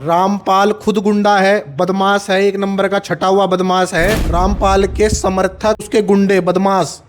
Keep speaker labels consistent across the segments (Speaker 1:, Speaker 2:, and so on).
Speaker 1: रामपाल खुद गुंडा है, बदमाश है, एक नंबर का छटा हुआ बदमाश है। रामपाल के समर्थक, उसके गुंडे बदमाश,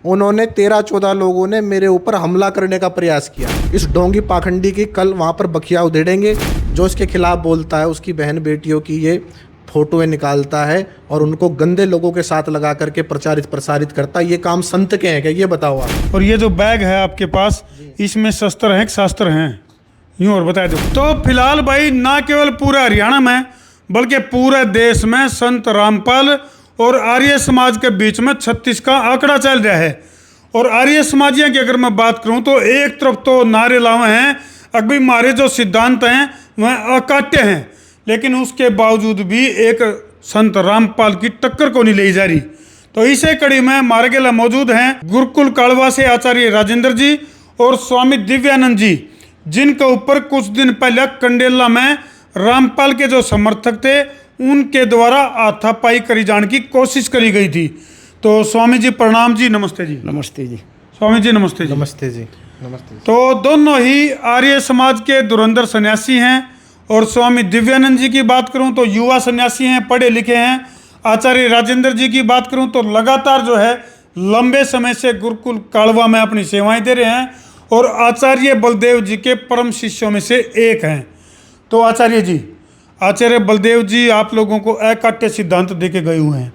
Speaker 1: उन्होंने 13-14 लोगों ने मेरे ऊपर हमला करने का प्रयास किया। इस ढोंगी पाखंडी की कल वहां पर बखिया उधेड़ेंगे। जो इसके खिलाफ बोलता है, उसकी बहन बेटियों की ये फोटोएं निकालता है और उनको गंदे लोगों के साथ लगा करके प्रचारित प्रसारित करता है। ये काम संत के हैं क्या, ये बताओ आप।
Speaker 2: और ये जो बैग है आपके पास, इसमें शस्त्र हैं कि शास्त्र हैं, यूं और बता दो। तो फिलहाल भाई ना केवल पूरे हरियाणा में बल्कि पूरे देश में संत रामपाल और आर्य समाज के बीच में 36 का आंकड़ा चल रहा है। और आर्य समाजियों की अगर मैं बात करूं तो एक तरफ तो नारे लावे हैं, अभी हमारे जो सिद्धांत हैं वह अकाट्य हैं, लेकिन उसके बावजूद भी एक संत रामपाल की टक्कर को नहीं ली जा रही। तो इसे कड़ी में हमारे के लिए मौजूद हैं गुरुकुल कालवा से आचार्य राजेंद्र जी और स्वामी दिव्यानंद जी, जिनके ऊपर कुछ दिन पहले कंडेला में रामपाल के जो समर्थक थे उनके द्वारा हाथापाई करी जाने की कोशिश करी गई थी। तो स्वामी जी प्रणाम जी, नमस्ते जी।
Speaker 3: नमस्ते जी।
Speaker 2: स्वामी जी नमस्ते जी।
Speaker 1: नमस्ते जी। नमस्ते।
Speaker 2: तो दोनों ही आर्य समाज के धुरंधर सन्यासी हैं। और स्वामी दिव्यानंद जी की बात करूं तो युवा सन्यासी हैं, पढ़े लिखे हैं। आचार्य राजेंद्र जी की बात करूं तो लगातार जो है लंबे समय से गुरुकुल कालवा में अपनी सेवाएं दे रहे हैं और आचार्य बलदेव जी के परम शिष्यों में से एक हैं। तो आचार्य बलदेव जी आप लोगों को अकाट्य सिद्धांत देके गए हुए हैं।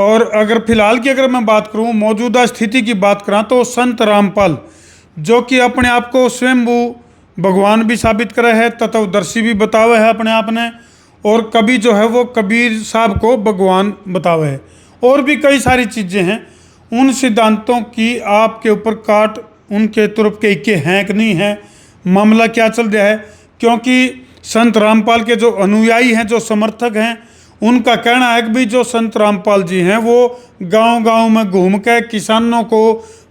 Speaker 2: और अगर फिलहाल की अगर मैं बात करूं, मौजूदा स्थिति की बात करा तो संत रामपाल, जो कि अपने आप को स्वयंभू भगवान भी साबित करे है, तत्वदर्शी भी बतावे है अपने आप ने, और कभी जो है वो कबीर साहब को भगवान बतावे है, और भी कई सारी चीज़ें हैं। उन सिद्धांतों की आपके ऊपर काट उनके तुरफ के इक्के हैं कि नहीं है, मामला क्या चल रहा है? क्योंकि संत रामपाल के जो अनुयायी हैं, जो समर्थक हैं, उनका कहना है कि भी जो संत रामपाल जी हैं वो गांव-गांव में घूम के किसानों को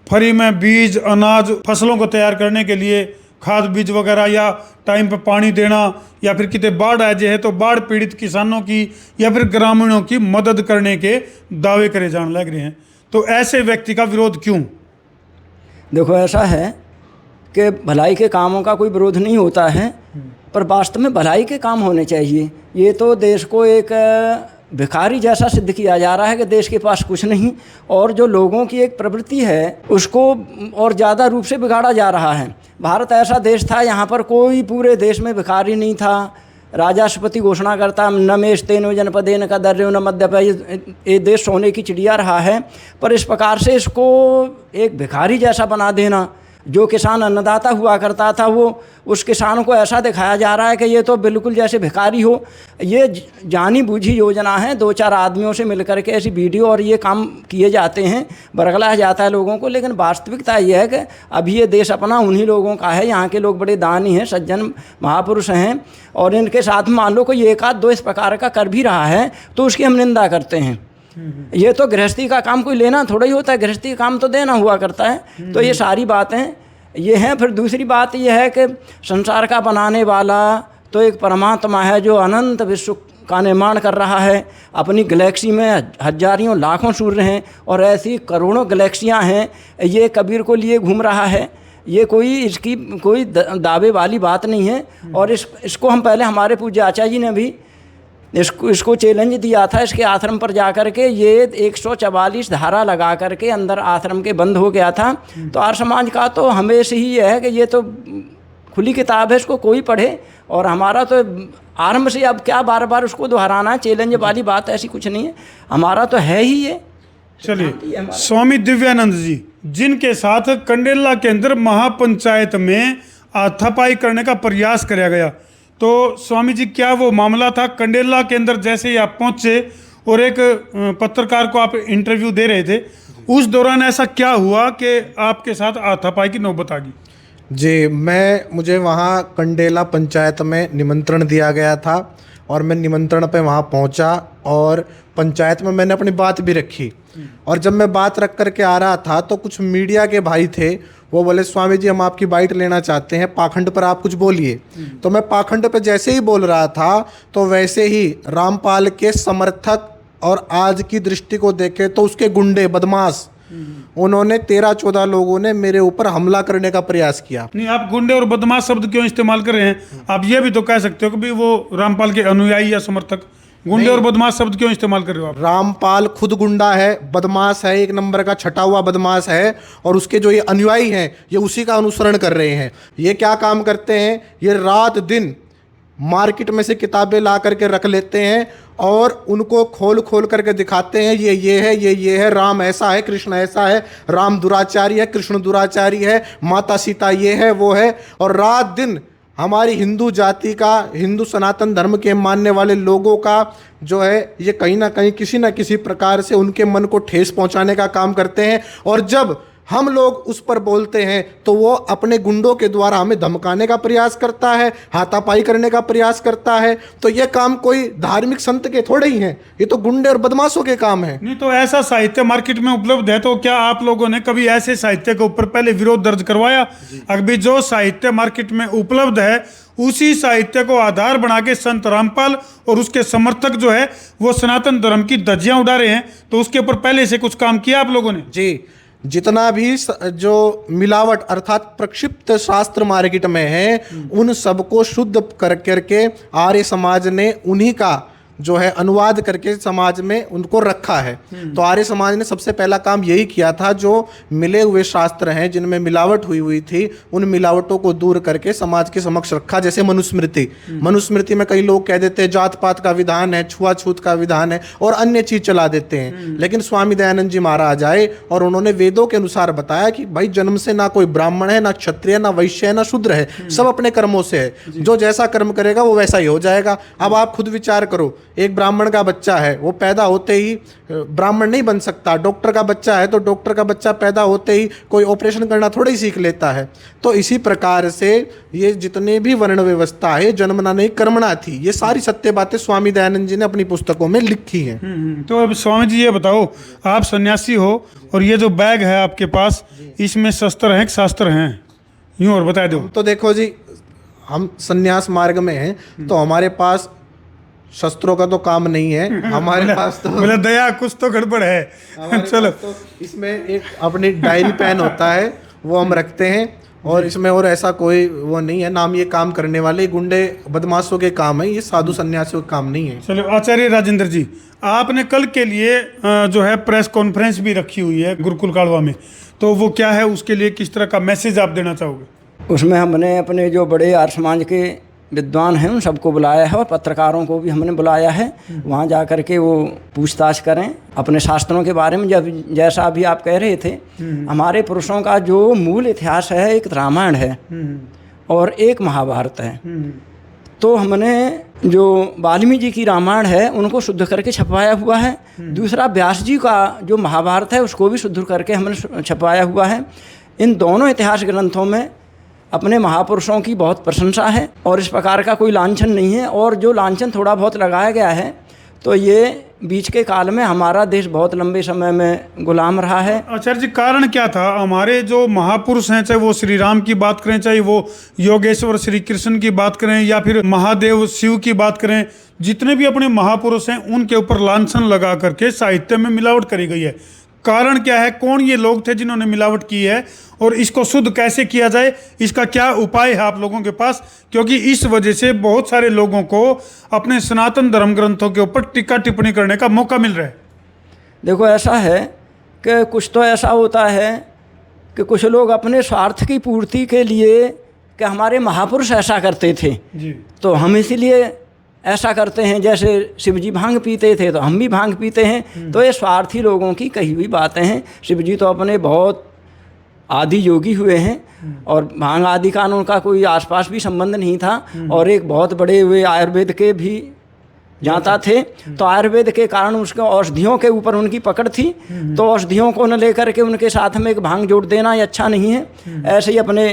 Speaker 2: फ्री में बीज, अनाज, फसलों को तैयार करने के लिए खाद बीज वगैरह, या टाइम पे पानी देना, या फिर कितने बाढ़ आ जाए तो बाढ़ पीड़ित किसानों की या फिर ग्रामीणों की मदद करने के दावे करे जाने लग रहे हैं। तो ऐसे व्यक्ति का विरोध क्यों?
Speaker 3: देखो, ऐसा है कि भलाई के कामों का कोई विरोध नहीं होता है, पर वास्तव में भलाई के काम होने चाहिए। ये तो देश को एक भिखारी जैसा सिद्ध किया जा रहा है कि देश के पास कुछ नहीं, और जो लोगों की एक प्रवृत्ति है उसको और ज़्यादा रूप से बिगाड़ा जा रहा है। भारत ऐसा देश था, यहाँ पर कोई पूरे देश में भिखारी नहीं था। राजाष्टपति घोषणा करता न तेनो जनपदे न कदर्यो न मध्य, ये देश सोने की चिड़िया रहा है। पर इस प्रकार से इसको एक भिखारी जैसा बना देना, जो किसान अन्नदाता हुआ करता था वो उस किसान को ऐसा दिखाया जा रहा है कि ये तो बिल्कुल जैसे भिखारी हो। ये जानी बूझी योजना है, 2-4 आदमियों से मिलकर के ऐसी वीडियो और ये काम किए जाते हैं, बरगलाया जाता है लोगों को। लेकिन वास्तविकता ये है कि अभी ये देश अपना उन्हीं लोगों का है। यहाँ के लोग बड़े दानी हैं, सज्जन महापुरुष हैं, और इनके साथ मान लो कोई 1-2 इस प्रकार का कर भी रहा है तो उसकी हम निंदा करते हैं। ये तो गृहस्थी का काम कोई लेना थोड़ा ही होता है, गृहस्थी का काम तो देना हुआ करता है। तो ये सारी बातें ये हैं। फिर दूसरी बात ये है कि संसार का बनाने वाला तो एक परमात्मा है जो अनंत विश्व का निर्माण कर रहा है। अपनी गैलेक्सी में हजारों लाखों सूर्य हैं और ऐसी करोड़ों गैलेक्सियां हैं। ये कबीर को लिए घूम रहा है, ये कोई इसकी कोई दावे वाली बात नहीं है। और इसको हम पहले हमारे पूज्य आचार्य जी ने भी इसको चैलेंज दिया था। इसके आश्रम पर जाकर के ये 144 धारा लगा करके अंदर आश्रम के बंद हो गया था। तो आर्य समाज का तो हमेशा ही है कि ये तो खुली किताब है, इसको कोई पढ़े। और हमारा तो आरंभ से अब क्या बार बार उसको दोहराना है, चैलेंज वाली बात ऐसी कुछ नहीं है, हमारा तो है ही ये।
Speaker 2: चलिए, स्वामी दिव्यानंद जी, जिनके साथ कंडेला के अंदर महापंचायत में हाथापाई करने का प्रयास किया गया, तो स्वामी जी क्या वो मामला था? कंडेला के अंदर जैसे ही आप पहुंचे और एक पत्रकार को आप इंटरव्यू दे रहे थे, उस दौरान ऐसा क्या हुआ कि आपके साथ हाथापाई की नौबत आ गई?
Speaker 1: जी, मुझे वहाँ कंडेला पंचायत में निमंत्रण दिया गया था और मैं निमंत्रण पे वहाँ पहुँचा और पंचायत में मैंने अपनी बात भी रखी। और जब मैं बात रख करके आ रहा था तो कुछ मीडिया के भाई थे, वो बोले स्वामी जी हम आपकी बाइट लेना चाहते हैं, पाखंड पर आप कुछ बोलिए। तो मैं पाखंड पे जैसे ही बोल रहा था तो वैसे ही रामपाल के समर्थक और आज की दृष्टि को देखे तो उसके गुंडे बदमाश, उन्होंने 13-14 लोगों ने मेरे ऊपर हमला करने का प्रयास किया।
Speaker 2: नहीं, आप गुंडे और बदमाश शब्द क्यों इस्तेमाल कर रहे हैं? आप ये भी तो कह सकते हो कि भी वो रामपाल के अनुयायी या समर्थक। गुंडे और बदमाश शब्द क्यों इस्तेमाल कर रहे हो आप?
Speaker 1: रामपाल खुद गुंडा है, बदमाश है, एक नंबर का छटा हुआ बदमाश है, और उसके जो ये अनुयायी हैं ये उसी का अनुसरण कर रहे हैं। ये क्या काम करते हैं, ये रात दिन मार्केट में से किताबें ला करके रख लेते हैं और उनको खोल खोल करके दिखाते हैं, ये है, ये है, राम ऐसा है, कृष्ण ऐसा है, राम दुराचारी है, कृष्ण दुराचारी है, माता सीता ये है वो है। और रात दिन हमारी हिंदू जाति का, हिंदू सनातन धर्म के मानने वाले लोगों का जो है ये कहीं ना कहीं किसी ना किसी प्रकार से उनके मन को ठेस पहुंचाने का काम करते हैं। और जब हम लोग उस पर बोलते हैं तो वो अपने गुंडों के द्वारा हमें धमकाने का प्रयास करता है, हाथापाई करने का प्रयास करता है। तो ये काम कोई धार्मिक संत के थोड़े ही हैं, ये तो गुंडे और बदमाशों के काम है।
Speaker 2: नहीं, तो ऐसा साहित्य मार्केट में उपलब्ध है, तो क्या आप लोगों ने कभी ऐसे साहित्य के ऊपर पहले विरोध दर्ज करवाया? अभी जो साहित्य मार्केट में उपलब्ध है उसी साहित्य को आधार बना के संत रामपाल और उसके समर्थक जो है वो सनातन धर्म की धज्जियां उड़ा रहे हैं, तो उसके ऊपर पहले से कुछ काम किया आप लोगों ने?
Speaker 1: जी, जितना भी जो मिलावट अर्थात प्रक्षिप्त शास्त्र मार्केट में है उन सबको शुद्ध कर करके आर्य समाज ने उन्हीं का जो है अनुवाद करके समाज में उनको रखा है। तो आर्य समाज ने सबसे पहला काम यही किया था, जो मिले हुए शास्त्र हैं जिनमें मिलावट हुई थी उन मिलावटों को दूर करके समाज के समक्ष रखा। जैसे मनुस्मृति, मनुस्मृति में कई लोग कह देते हैं जात पात का विधान है, छुआछूत का विधान है और अन्य चीज चला देते हैं। लेकिन स्वामी दयानंद जी महाराज आए और उन्होंने वेदों के अनुसार बताया कि भाई जन्म से ना कोई ब्राह्मण है, ना क्षत्रिय, ना वैश्य है, ना शूद्र है, सब अपने कर्मों से है। जो जैसा कर्म करेगा वो वैसा ही हो जाएगा। अब आप खुद विचार करो, एक ब्राह्मण का बच्चा है वो पैदा होते ही ब्राह्मण नहीं बन सकता, डॉक्टर का बच्चा है तो डॉक्टर का बच्चा पैदा होते ही कोई ऑपरेशन करना थोड़ा ही सीख लेता है। तो इसी प्रकार से ये जितने भी वर्ण व्यवस्था है जन्मना नहीं कर्मणा थी, ये सारी सत्य बातें स्वामी दयानंद जी ने अपनी पुस्तकों में लिखी हैं।
Speaker 2: तो अब स्वामी जी ये बताओ, आप सन्यासी हो और ये जो बैग है आपके पास इसमें शस्त्र हैं कि शास्त्र हैं, यूं और बता दो।
Speaker 1: तो देखो जी, हम सन्यास मार्ग में हैं तो हमारे पास शस्त्रों का तो काम नहीं है, हमारे पास तो
Speaker 2: बोला दया कुछ तो गड़बड़ है। चलो,
Speaker 1: तो इसमें एक अपनी डायरी पेन होता है वो हम रखते हैं और इसमें और ऐसा कोई वो नहीं है। नाम ये काम करने वाले गुंडे बदमाशों के काम है, ये साधु सन्यासियों का काम नहीं है।
Speaker 2: चलो आचार्य राजेंद्र जी, आपने कल के लिए जो है प्रेस कॉन्फ्रेंस भी रखी हुई है गुरुकुल कालवा में, तो वो क्या है, उसके लिए किस तरह का मैसेज आप देना चाहोगे?
Speaker 3: उसमें हमने अपने जो बड़े आर्य समाज के विद्वान हैं उन सबको बुलाया है और पत्रकारों को भी हमने बुलाया है। वहाँ जा कर के वो पूछताछ करें अपने शास्त्रों के बारे में। जब जैसा अभी आप कह रहे थे, हमारे पुरुषों का जो मूल इतिहास है एक रामायण है और एक महाभारत है। तो हमने जो वाल्मीकि जी की रामायण है उनको शुद्ध करके छपवाया हुआ है, दूसरा व्यास जी का जो महाभारत है उसको भी शुद्ध करके हमने छपवाया हुआ है। इन दोनों इतिहास ग्रंथों में अपने महापुरुषों की बहुत प्रशंसा है और इस प्रकार का कोई लांछन नहीं है। और जो लांछन थोड़ा बहुत लगाया गया है तो ये बीच के काल में हमारा देश बहुत लंबे समय में गुलाम रहा है।
Speaker 2: आचार्य जी, कारण क्या था? हमारे जो महापुरुष हैं, चाहे वो श्री राम की बात करें, चाहे वो योगेश्वर श्री कृष्ण की बात करें या फिर महादेव शिव की बात करें, जितने भी अपने महापुरुष हैं उनके ऊपर लांछन लगा करके साहित्य में मिलावट करी गई है। कारण क्या है? कौन ये लोग थे जिन्होंने मिलावट की है और इसको शुद्ध कैसे किया जाए, इसका क्या उपाय है आप लोगों के पास? क्योंकि इस वजह से बहुत सारे लोगों को अपने सनातन धर्म ग्रंथों के ऊपर टीका टिप्पणी करने का मौका मिल रहा है।
Speaker 3: देखो, ऐसा है कि कुछ तो ऐसा होता है कि कुछ लोग अपने स्वार्थ की पूर्ति के लिए कि हमारे महापुरुष ऐसा करते थे
Speaker 2: जी,
Speaker 3: तो हम इसीलिए ऐसा करते हैं। जैसे शिव जी भांग पीते थे तो हम भी भांग पीते हैं। तो ये स्वार्थी लोगों की कही हुई बातें हैं। शिव जी तो अपने बहुत आदि योगी हुए हैं और भांग आदि का उनका कोई आसपास भी संबंध नहीं था और एक बहुत बड़े वे आयुर्वेद के भी जाता थे। तो आयुर्वेद के कारण उसके औषधियों के ऊपर उनकी पकड़ थी, तो औषधियों को न लेकर के उनके साथ में एक भांग जोड़ देना ये अच्छा नहीं है। ऐसे ही अपने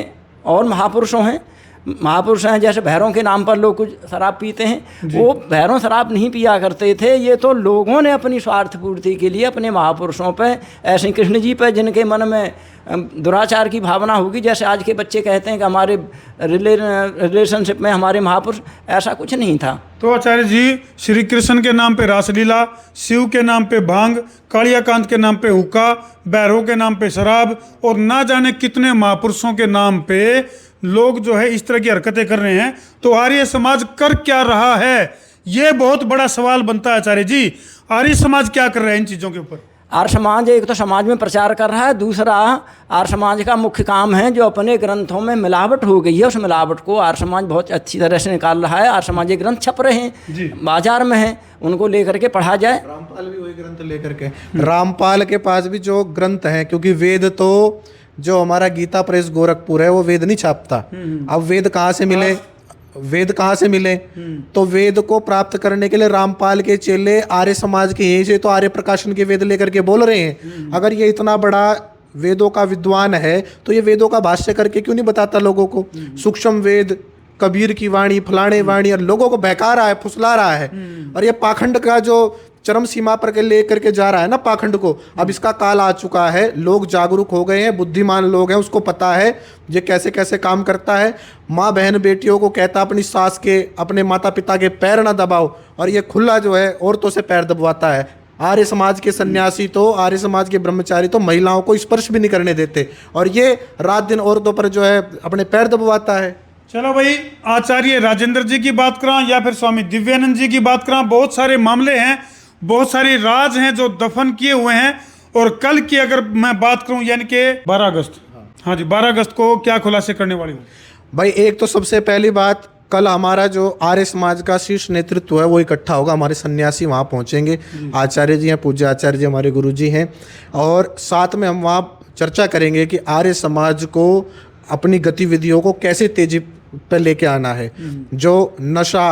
Speaker 3: और महापुरुषों हैं महापुरुष हैं, जैसे भैरों के नाम पर लोग कुछ शराब पीते हैं, वो भैरों शराब नहीं पिया करते थे। ये तो लोगों ने अपनी स्वार्थ पूर्ति के लिए अपने महापुरुषों पे, ऐसे कृष्ण जी पे जिनके मन में दुराचार की भावना होगी, जैसे आज के बच्चे कहते हैं कि हमारे रिलेशनशिप में हमारे महापुरुष, ऐसा कुछ नहीं था।
Speaker 2: तो आचार्य जी, श्री कृष्ण के नाम पे रासलीला, शिव के नाम पे भांग, कालियाकांत के नाम पे हुक्का, भैरव के नाम पे शराब और ना जाने कितने महापुरुषों के नाम पे लोग जो है इस तरह की हरकतें कर रहे हैं। तो आर्य समाज कर क्या रहा है, ये बहुत बड़ा सवाल बनता है आचार्य जी। आर्य समाज क्या कर रहा है इन चीज़ों के ऊपर?
Speaker 3: आर्य समाज एक तो समाज में प्रचार कर रहा है, दूसरा आर्य समाज का मुख्य काम है जो अपने ग्रंथों में मिलावट हो गई है, उस मिलावट को आर्य समाज बहुत अच्छी तरह से निकाल रहा है। आर्य समाज के ग्रंथ छप रहे हैं, बाजार में हैं, उनको लेकर के पढ़ा जाए।
Speaker 1: रामपाल भी वही ग्रंथ लेकर के, रामपाल के पास भी जो ग्रंथ हैं, क्योंकि वेद तो जो हमारा गीता प्रेस गोरखपुर है वो वेद नहीं छापता। अब वेद कहाँ से मिले, वेद कहाँ से मिले? तो वेद को प्राप्त करने के लिए रामपाल के चेले आर्य समाज के यहीं से तो आर्य प्रकाशन के वेद लेकर के बोल रहे हैं। अगर ये इतना बड़ा वेदों का विद्वान है तो ये वेदों का भाष्य करके क्यों नहीं बताता लोगों को? सूक्ष्म वेद, कबीर की वाणी, फलाने वाणी, और लोगों को बहका रहा है, फुसला रहा है। और ये पाखंड का जो चरम सीमा पर के लेकर के जा रहा है ना पाखंड को, अब इसका काल आ चुका है। लोग जागरूक हो गए हैं, बुद्धिमान लोग हैं, उसको पता है ये कैसे कैसे काम करता है। माँ बहन बेटियों को कहता अपनी सास के, अपने माता पिता के पैर ना दबाओ, और ये खुला जो है औरतों से पैर दबवाता है। आर्य समाज के सन्यासी तो, आर्य समाज के ब्रह्मचारी तो महिलाओं को स्पर्श भी नहीं करने देते, और ये रात दिन औरतों पर जो है अपने पैर दबवाता है।
Speaker 2: चलो भाई, आचार्य राजेंद्र जी की बात करा या फिर स्वामी दिव्यानंद जी की बात करा, बहुत सारे मामले हैं, बहुत सारे राज हैं जो दफन किए हुए हैं। और कल की अगर मैं बात करूं, यानी कि 12 अगस्त, हाँ जी 12 अगस्त को क्या खुलासे करने वाली हूँ?
Speaker 1: भाई एक तो सबसे पहली बात, कल हमारा जो आर्य समाज का शीर्ष नेतृत्व है वो इकट्ठा होगा, हमारे सन्यासी वहाँ पहुँचेंगे। आचार्य जी हैं, पूज्य आचार्य जी हमारे गुरु जी हैं, और साथ में हम वहाँ चर्चा करेंगे कि आर्य समाज को अपनी गतिविधियों को कैसे तेजी पर लेके आना है। जो नशा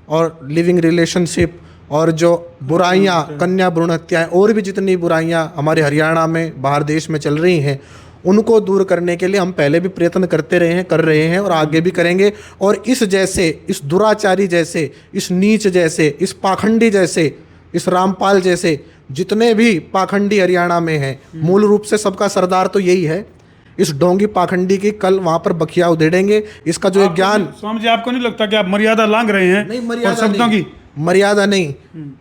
Speaker 1: और लिविंग रिलेशनशिप और जो बुराइयां, कन्या भ्रूण हत्याएं, और भी जितनी बुराइयां हमारे हरियाणा में, बाहर देश में चल रही हैं, उनको दूर करने के लिए हम पहले भी प्रयत्न करते रहे हैं, कर रहे हैं और आगे भी करेंगे। और इस जैसे, इस दुराचारी जैसे, इस नीच जैसे, इस पाखंडी जैसे, इस रामपाल जैसे जितने भी पाखंडी हरियाणा में हैं, मूल रूप से सबका सरदार तो यही है। इस डोंगी पाखंडी की कल वहां पर बखिया उधेड़ेंगे। इसका जो ज्ञान,
Speaker 2: स्वामी जी आपको नहीं लगता कि आप मर्यादा लांघ रहे हैं?
Speaker 1: नहीं, मर्यादा नहीं।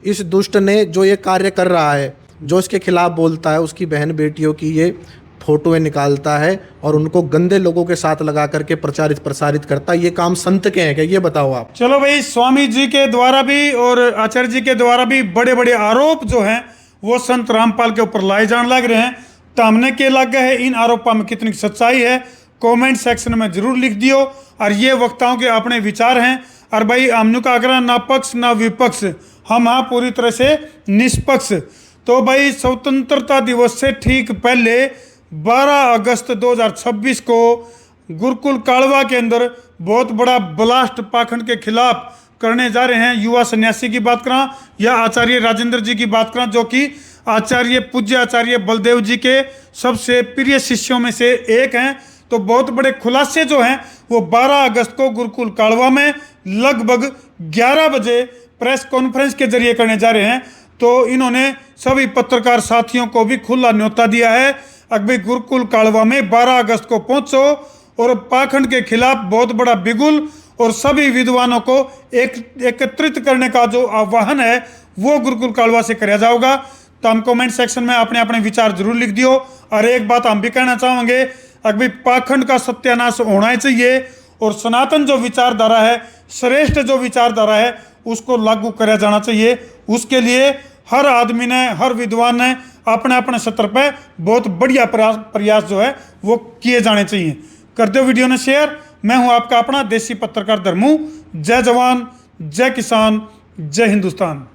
Speaker 1: इस दुष्ट ने जो ये कार्य कर रहा है, जो इसके खिलाफ बोलता है, उसकी बहन बेटियों की ये फोटोएं निकालता है और उनको गंदे लोगों के साथ लगा करके प्रचारित प्रसारित करता है। ये काम संत के हैं क्या, ये बताओ आप?
Speaker 2: चलो भाई, स्वामी जी के द्वारा भी और आचार्य जी के द्वारा भी बड़े बड़े आरोप जो हैं वो संत रामपाल के ऊपर लाए जाने लग रहे हैं। तो हमने के लग गए हैं, इन आरोपों में कितनी सच्चाई है कमेंट सेक्शन में जरूर लिख दियो। और ये वक्ताओं के अपने विचार हैं, और भाई हमने का अगर ना पक्ष ना विपक्ष, हम हाँ पूरी तरह से निष्पक्ष। तो भाई स्वतंत्रता दिवस से ठीक पहले 12 अगस्त 2026 को गुरुकुल कालवा के अंदर बहुत बड़ा ब्लास्ट पाखंड के खिलाफ करने जा रहे हैं। युवा सन्यासी की बात करा या आचार्य राजेंद्र जी की बात करा, जो कि आचार्य पूज्य आचार्य बलदेव जी के सबसे प्रिय शिष्यों में से एक हैं। तो बहुत बड़े खुलासे जो हैं वो 12 अगस्त को गुरुकुल कालवा में लगभग 11 बजे प्रेस कॉन्फ्रेंस के जरिए करने जा रहे हैं। तो इन्होंने सभी पत्रकार साथियों को भी खुला न्योता दिया है, अभी गुरुकुल कालवा में 12 अगस्त को पहुंचो और पाखंड के खिलाफ बहुत बड़ा बिगुल और सभी विद्वानों को एकत्रित करने का जो आह्वान है वो गुरुकुल कालवा से कराया जाएगा। तो हम कमेंट सेक्शन में अपने अपने विचार जरूर लिख दियो। और एक बात हम भी कहना चाहेंगे, अभी पाखंड का सत्यानाश होना ही चाहिए और सनातन जो विचारधारा है, श्रेष्ठ जो विचारधारा है, उसको लागू कराया जाना चाहिए। उसके लिए हर आदमी ने, हर विद्वान ने अपने अपने स्तर पर बहुत बढ़िया प्रयास जो है वो किए जाने चाहिए। कर दो वीडियो ने शेयर। मैं हूं आपका अपना देसी पत्रकार धर्मू। जय जवान, जय किसान, जय हिंदुस्तान।